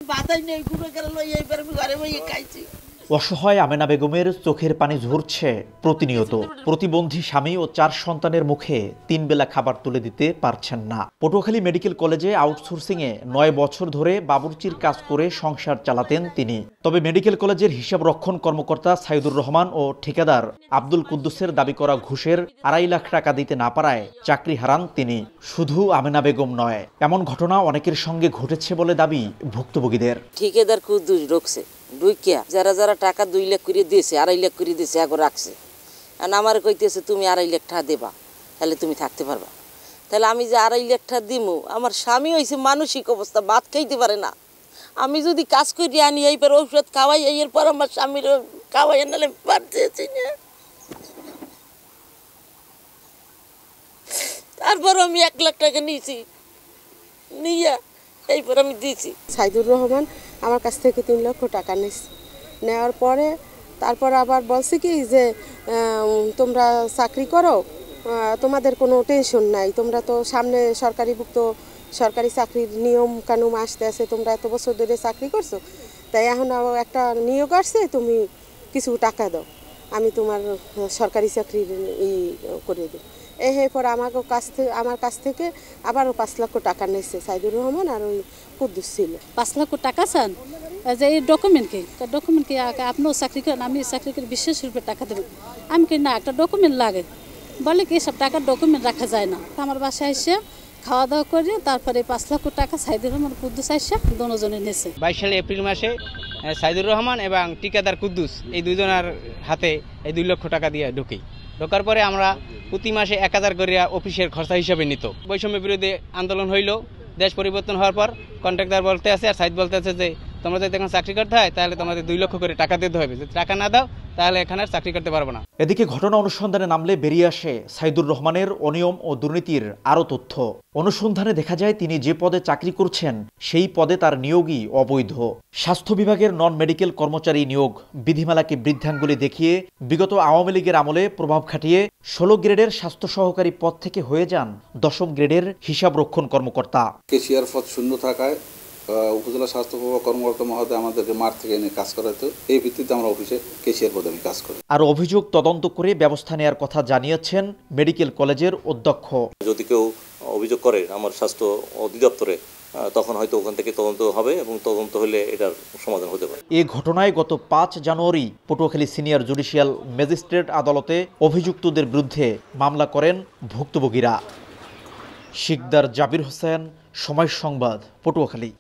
বাতাই নেই ঘুরে গেল এইবার আমি ঘরে বসে খাইছি। অসহায় আমেনা বেগমের চোখের পানি ঝরছে প্রতিনিয়ত। প্রতিবন্ধী স্বামী ও 4 সন্তানের মুখে 3 বেলা খাবার তুলে দিতে পারছেন না। পটুয়াখালী মেডিকেল কলেজে আউটসোর্সিংয়ে 9 বছর ধরে বাবুর্চির কাজ করে সংসার চালাতেন তিনি। তবে মেডিকেল কলেজের হিসাব রক্ষণ কর্মকর্তা সাইদুর রহমান ও ঠিকাদার আব্দুল কুদ্দুসের দাবি করা ঘুষের 2.5 লাখ টাকা দিতে না পারায় চাকরি হারান তিনি। শুধু আমেনা বেগম নয়, এমন ঘটনা অনেকের সঙ্গে ঘটেছে বলে দাবি ভুক্তভোগীদের। ঠিকাদার কুদ্দুস ঢুকছে ঢুকিয়া যারা যারা টাকা 2 লাখ করে দিয়েছে 2.5 লাখ করে দিয়েছে আগে রাখছে। আর আমার কইতেছে তুমি 2.5 লাখ টাকা দেবা, তাহলে তুমি থাকতে পারবা। তাহলে আমি যে 2.5 লাখ টাকা দিমু, আমার স্বামী হয়েছে মানসিক অবস্থা, ভাত খাইতে পারে না। আমি যদি কাজ করি আনি এইবার ঔষধ খাওয়াই, এরপর আমার স্বামীর খাওয়াই নাহলে পারতেছি না। তারপর আমি 1 লাখ টাকা নিয়েছি, নিয়ে এইপর আমি দিয়েছি। সাইদুর রহমান আমার কাছ থেকে 3 লক্ষ টাকা নেওয়ার পরে তারপর আবার বলছে কি যে তোমরা চাকরি করো, তোমাদের কোনো টেনশন নাই, তোমরা তো সামনে সরকারি চাকরির নিয়ম কানুন আসতে আছে, তোমরা এত বছর ধরে চাকরি করছো, তাই এখন একটা নিয়োগ আসছে, তুমি কিছু টাকা দাও, আমি তোমার সরকারি চাকরির করে দিই। এরপর আমার কাছ থেকে আবারও 5 লক্ষ টাকা নিয়েছে সাইদুর রহমান আর ওই কুদ্দুস ছিল। 5 লক্ষ টাকা চান যে এই ডকুমেন্ট কি আপনিও চাকরি করেন, আমি চাকরি করে বিশেষ রূপে টাকা দেবেন। আমি কি না, একটা ডকুমেন্ট লাগে, বলে কি সব টাকার ডকুমেন্ট রাখা যায় না। আমার বাসায় এসে খাওয়া দাওয়া করে তারপরে 5 লক্ষ টাকা সাইদুর রহমান কুদ্দুস এসে দুজনে নিয়েছে। 22 সালে এপ্রিল মাসে সাইদুর রহমান এবং ঠিকাদার কুদ্দুস এই দুজনের হাতে এই 2 লক্ষ টাকা দিয়ে ঢোকার পরে আমরা প্রতি মাসে 1000 করে অফিসের খরচা হিসাবে নিত। বৈষম্য বিরোধী আন্দোলন হইল, দেশ পরিবর্তন হওয়ার পর কন্ট্রাক্টর বলতে আছে আর সাইদ বলতে আছে যে তোমরা যদি এখন চাকরি করতে হয় তাহলে তোমাদের 2 লক্ষ করে টাকা দিতে হবে, যদি টাকা না দাও তাহলে এখানে আর চাকরি করতে পারবো না। এদিকে ঘটনা অনুসন্ধানে নামলে বেরিয়ে আসে সাইদুর রহমানের অনিয়ম ও দুর্নীতির আরও তথ্য। অনুসন্ধানে দেখা যায় তিনি যে পদে চাকরি করছেন সেই পদে তার নিয়োগই অবৈধ। স্বাস্থ্য বিভাগের নন মেডিকেল কর্মচারী নিয়োগ বিধিমালাকে বৃদ্ধাঙ্গুলি দেখিয়ে বিগত আওয়ামী লীগের আমলে প্রভাব খাটিয়ে 16 গ্রেডের স্বাস্থ্য সহকারী পদ থেকে হয়ে যান 10ম গ্রেডের হিসাব রক্ষণ কর্মকর্তা। কেশিয়ার পদ শূন্য থাকায় উপজেলা স্বাস্থ্য কর্মকর্তা মহোদয় আমাদেরকে মাঠ থেকে এনে কাজ করাতো, এই ভিত্তিতে আমরা অফিসে কেশিয়ার পদে আমি কাজ করি। আর অভিযোগ তদন্ত করে ব্যবস্থা নেওয়ার কথা জানিয়েছেন মেডিকেল কলেজের অধ্যক্ষ। যদি কেউ অভিযোগ করে আমার স্বাস্থ্য অধিদপ্তরে, তখন হয়তো ওখান থেকে তদন্ত হবে এবং তদন্ত হলে এটার সমাধান হতে পারে। এই ঘটনায় গত 5 জানুয়ারি পটুয়াখালী সিনিয়র জুডিশিয়াল ম্যাজিস্ট্রেট আদালতে অভিযুক্তদের বিরুদ্ধে মামলা করেন ভুক্তভোগীরা। শিকদার জাবির হোসেন, সময় সংবাদ, পটুয়াখালী।